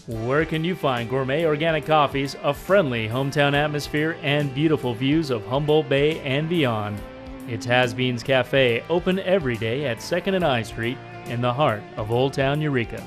Where can you find gourmet organic coffees, a friendly hometown atmosphere, and beautiful views of Humboldt Bay and beyond? It's Has Beans Cafe, open every day at 2nd and I Street in the heart of Old Town Eureka.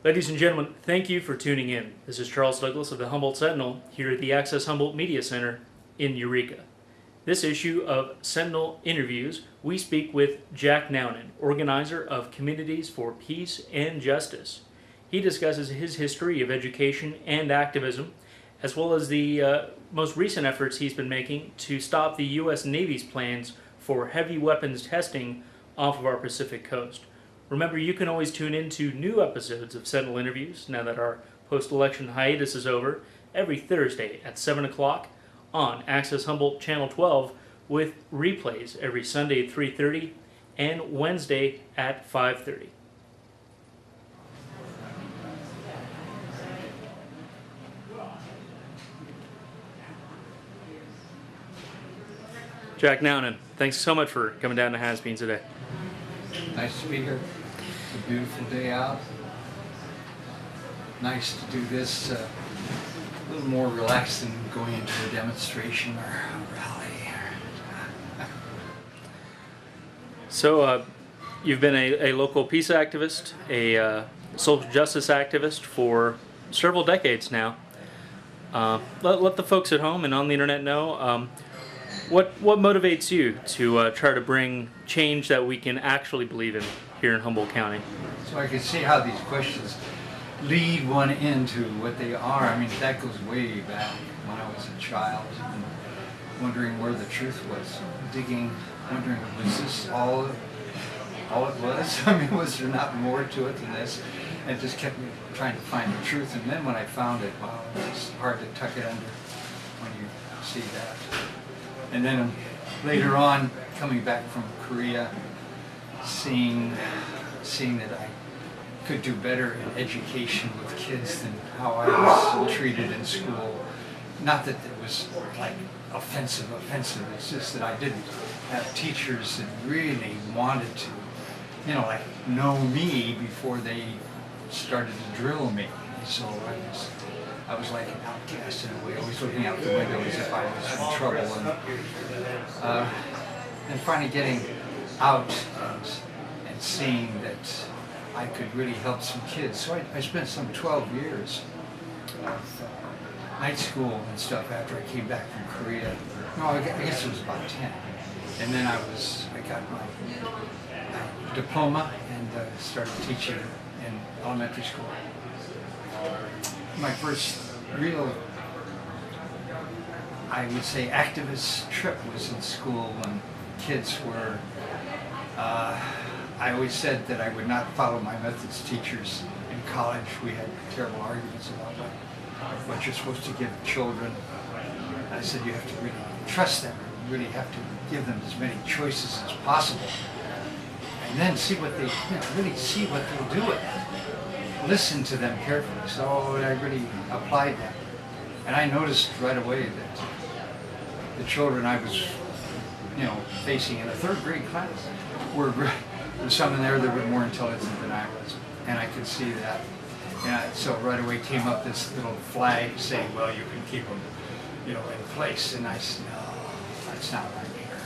Ladies and gentlemen, thank you for tuning in. This is Charles Douglas of the Humboldt Sentinel here at the Access Humboldt Media Center in Eureka. This issue of Sentinel Interviews, we speak with Jack Nounnan, organizer of Communities for Peace and Justice. He discusses his history of education and activism, as well as the most recent efforts he's been making to stop the U.S. Navy's plans for heavy weapons testing off of our Pacific coast. Remember, you can always tune in to new episodes of Sentinel Interviews now that our post-election hiatus is over, every Thursday at 7 o'clock on Access Humboldt Channel 12, with replays every Sunday at 3:30 and Wednesday at 5:30. Jack Nounnan, thanks so much for coming down to Has Beans today. Nice to be here. It's a beautiful day out. Nice to do this a little more relaxed than going into a demonstration or a rally. So, you've been a local peace activist, a social justice activist for several decades now. Let the folks at home and on the internet know what motivates you to try to bring change that we can actually believe in here in Humboldt County? So I can see how these questions lead one into what they are. I mean, that goes way back when I was a child, and wondering where the truth was, digging, wondering, was this all it was? I mean, was there not more to it than this? And it just kept me trying to find the truth. And then when I found it, wow, it's hard to tuck it under when you see that. And then later on, coming back from Korea, seeing that I could do better in education with kids than how I was treated in school. Not that it was like offensive, it's just that I didn't have teachers that really wanted to, like know me before they started to drill me. So I was like an outcast in a way, always looking out the window as if I was in trouble, and finally getting out and seeing that I could really help some kids. So I spent some 12 years of night school and stuff after I came back from Korea. No, I guess it was about 10. And then I got my diploma and started teaching in elementary school. My first real, I would say, activist trip was in school when kids were, I always said that I would not follow my methods teachers in college. We had terrible arguments about what you're supposed to give children. I said you have to really trust them. You really have to give them as many choices as possible. And then see what they, really see what they'll do with it. Listen to them carefully. So I really applied that. And I noticed right away that the children I was, facing in a third grade class were some in there that were more intelligent than I was. And I could see that. And so right away came up this little flag saying, well, you can keep them, in place. And I said, no, that's not right here.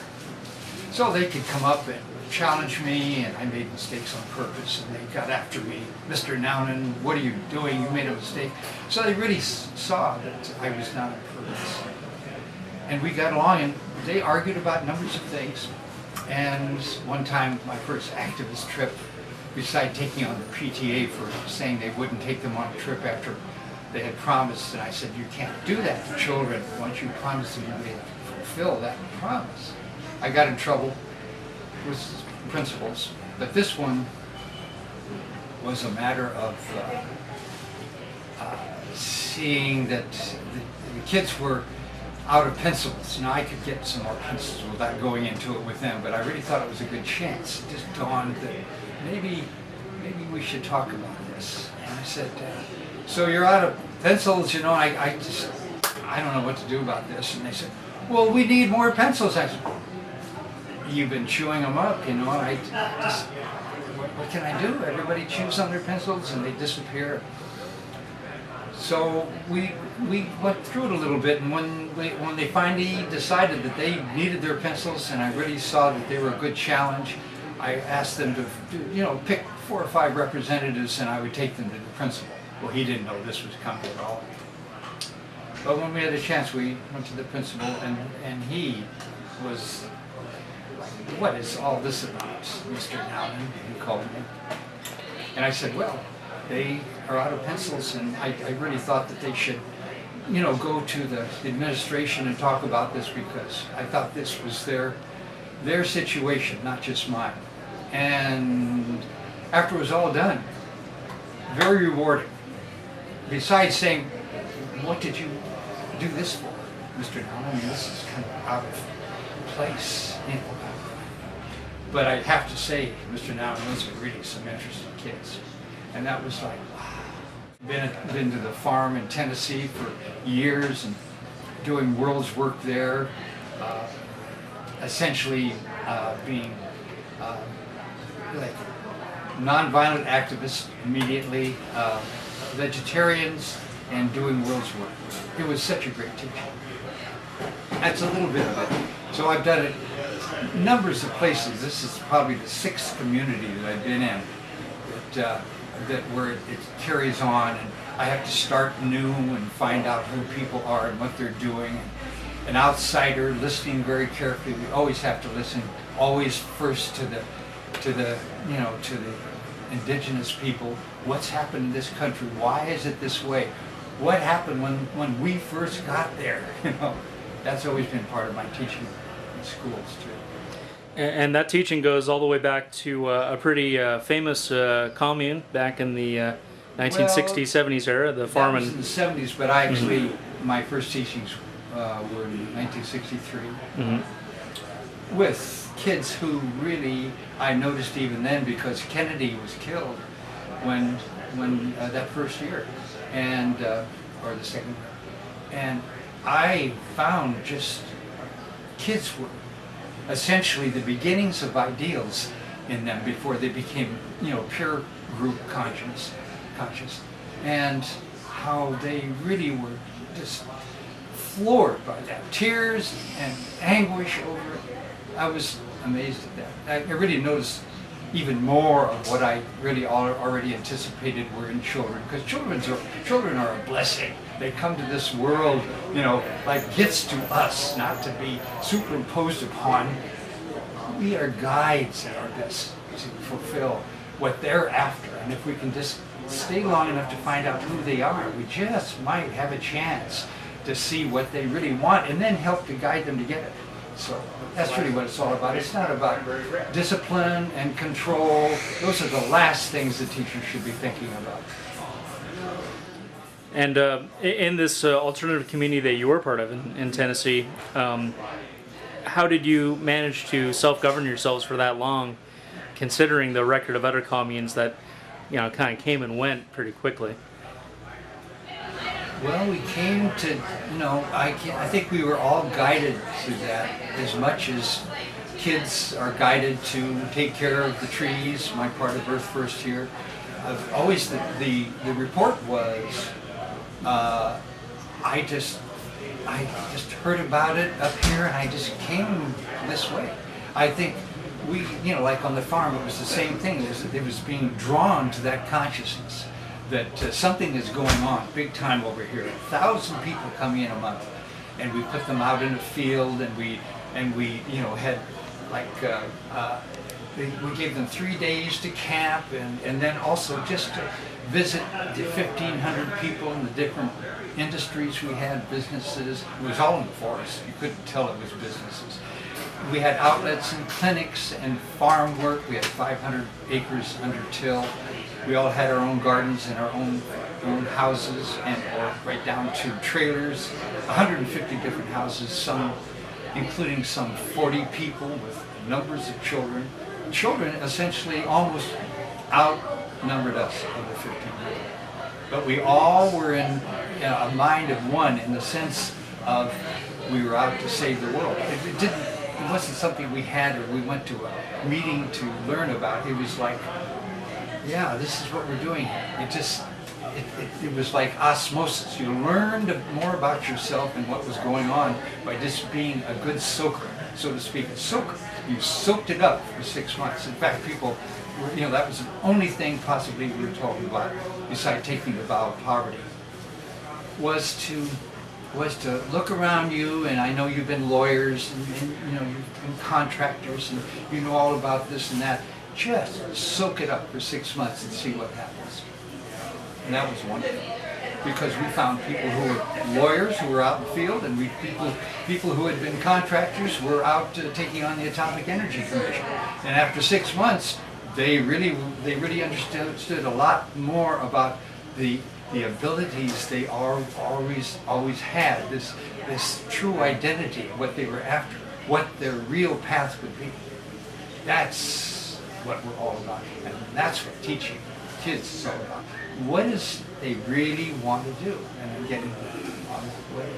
So they could come up and challenge me, and I made mistakes on purpose, and they got after me. Mr. Nounnan, what are you doing? You made a mistake. So they really saw that I was not on purpose. And we got along, and they argued about numbers of things. And one time, my first activist trip, we decided taking on the PTA for saying they wouldn't take them on a trip after they had promised. And I said, you can't do that to children. Once you promise them, you fulfill that promise. I got in trouble with principals, but this one was a matter of seeing that the kids were out of pencils. I could get some more pencils without going into it with them, but I really thought it was a good chance. It just dawned that maybe we should talk about this. And I said, so you're out of pencils, I don't know what to do about this. And they said, well, we need more pencils. I said, you've been chewing them up, what can I do? Everybody chews on their pencils and they disappear. So we went through it a little bit, and when they finally decided that they needed their pencils, and I really saw that they were a good challenge, I asked them to pick 4 or 5 representatives, and I would take them to the principal. Well, he didn't know this was coming at all. But when we had a chance, we went to the principal, and he was like, what is all this about, Mr. Nounnan? He called me. And I said, well, they are out of pencils, and I really thought that they should, go to the administration and talk about this, because I thought this was their situation, not just mine. And after it was all done, very rewarding. Besides saying, what did you do this for, Mr. Nounnan? This is kind of out of place, But I have to say, Mr. Nounnan, those are really some interesting kids. And that was like, wow. Been to the farm in Tennessee for years and doing world's work there, essentially being like nonviolent activists immediately, vegetarians, and doing world's work. It was such a great teaching. That's a little bit of it. So I've done it numbers of places. This is probably the 6th community that I've been in that where it carries on, and I have to start new and find out who people are and what they're doing. An outsider listening very carefully. We always have to listen, always first to the indigenous people. What's happened in this country? Why is it this way? What happened when we first got there? That's always been part of my teaching in schools too. And that teaching goes all the way back to a pretty famous commune back in the 1960s, 70s era, the farm. That was in the 70s, but I actually, my first teachings were in 1963 with kids who really, I noticed even then, because Kennedy was killed when that first year, and or the second year, and I found just kids were essentially the beginnings of ideals in them before they became, pure group conscious, and how they really were just floored by that, tears and anguish over it. I was amazed at that. I really noticed even more of what I really already anticipated were in children, because children are a blessing. They come to this world, like gifts to us, not to be superimposed upon. We are guides at our best to fulfill what they're after, and if we can just stay long enough to find out who they are, we just might have a chance to see what they really want, and then help to guide them to get it. So that's really what it's all about. It's not about discipline and control. Those are the last things the teacher should be thinking about. And in this alternative community that you were part of in Tennessee, how did you manage to self-govern yourselves for that long, considering the record of other communes that, kind of came and went pretty quickly? Well, we came to, I think we were all guided to that as much as kids are guided to take care of the trees. My part of Earth First here. Always the report was, I just heard about it up here, and I just came this way. I think we, like on the farm, it was the same thing. It was being drawn to that consciousness that something is going on big time over here. 1,000 people come in a month, and we put them out in the field, and we had like we gave them 3 days to camp, and then also just to visit the 1,500 people in the different industries we had, businesses. It was all in the forest. You couldn't tell it was businesses. We had outlets and clinics and farm work. We had 500 acres under till. We all had our own gardens and our own houses, and or right down to trailers. 150 different houses, some including some 40 people with numbers of children. Children essentially almost outnumbered us of the 1,500. But we all were in a mind of one, in the sense of we were out to save the world. It wasn't something we had or we went to a meeting to learn about. It was like, yeah, this is what we're doing here. It was like osmosis. You learned more about yourself and what was going on by just being a good soaker, so to speak, a soaker. You soaked it up for 6 months. In fact, people were, that was the only thing possibly we were talking about, besides taking the vow of poverty, was to look around you. And I know you've been lawyers and you've been contractors and you know all about this and that. Just soak it up for 6 months and see what happens. And that was wonderful, because we found people who were lawyers who were out in the field, and people who had been contractors were out taking on the Atomic Energy Commission. And after 6 months, they really understood a lot more about the abilities they always had, this true identity, what they were after, what their real path would be. That's what we're all about, and that's what teaching kids is all about. What is they really want to do, and then getting on that way.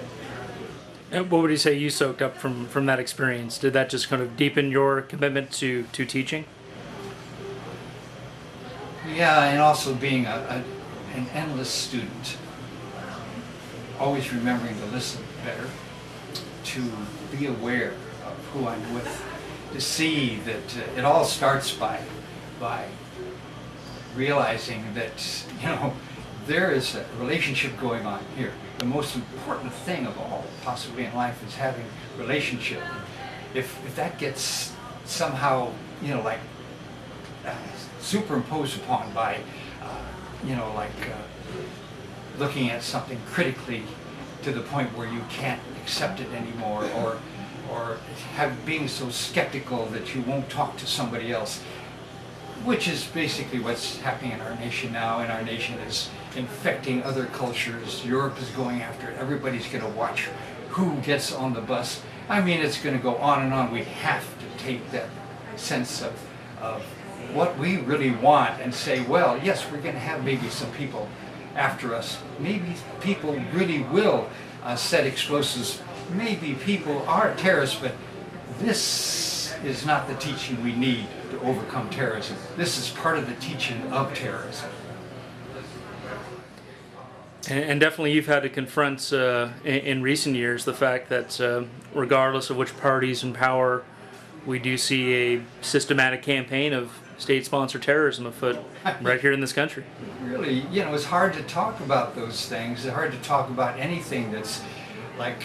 And what would you say you soaked up from that experience? Did that just kind of deepen your commitment to teaching? Yeah, and also being an endless student, always remembering to listen better, to be aware of who I'm with, to see that it all starts by realizing that, there is a relationship going on here. The most important thing of all, possibly in life, is having relationship. If that gets somehow, superimposed upon by, looking at something critically to the point where you can't accept it anymore, or being so skeptical that you won't talk to somebody else, which is basically what's happening in our nation now, and our nation is infecting other cultures. Europe is going after it. Everybody's going to watch who gets on the bus. I mean, it's going to go on and on. We have to take that sense of what we really want and say, well, yes, we're going to have maybe some people after us. Maybe people really will set explosives. Maybe people are terrorists, but this is not the teaching we need to overcome terrorism. This is part of the teaching of terrorism. And definitely you've had to confront in recent years the fact that regardless of which party's in power, we do see a systematic campaign of state-sponsored terrorism afoot right here in this country. Really, it's hard to talk about those things. It's hard to talk about anything that's like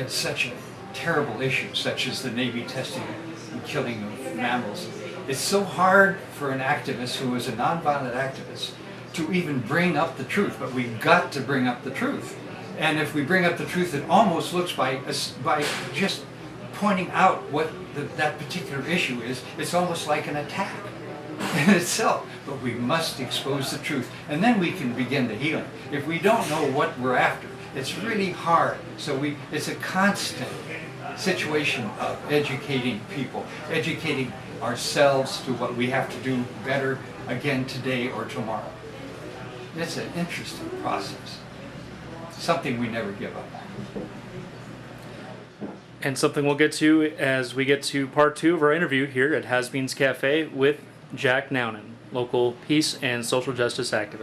such a terrible issue, such as the Navy testing and killing of mammals. It's so hard for an activist who is a nonviolent activist to even bring up the truth, but we've got to bring up the truth. And if we bring up the truth, it almost looks by just pointing out what that particular issue is, it's almost like an attack in itself. But we must expose the truth, and then we can begin the healing. If we don't know what we're after, it's really hard. So it's a constant situation of educating people, educating ourselves to what we have to do better again today or tomorrow. It's an interesting process, something we never give up on. And something we'll get to as we get to part 2 of our interview here at Has Beans Cafe with Jack Nounnan, local peace and social justice activist.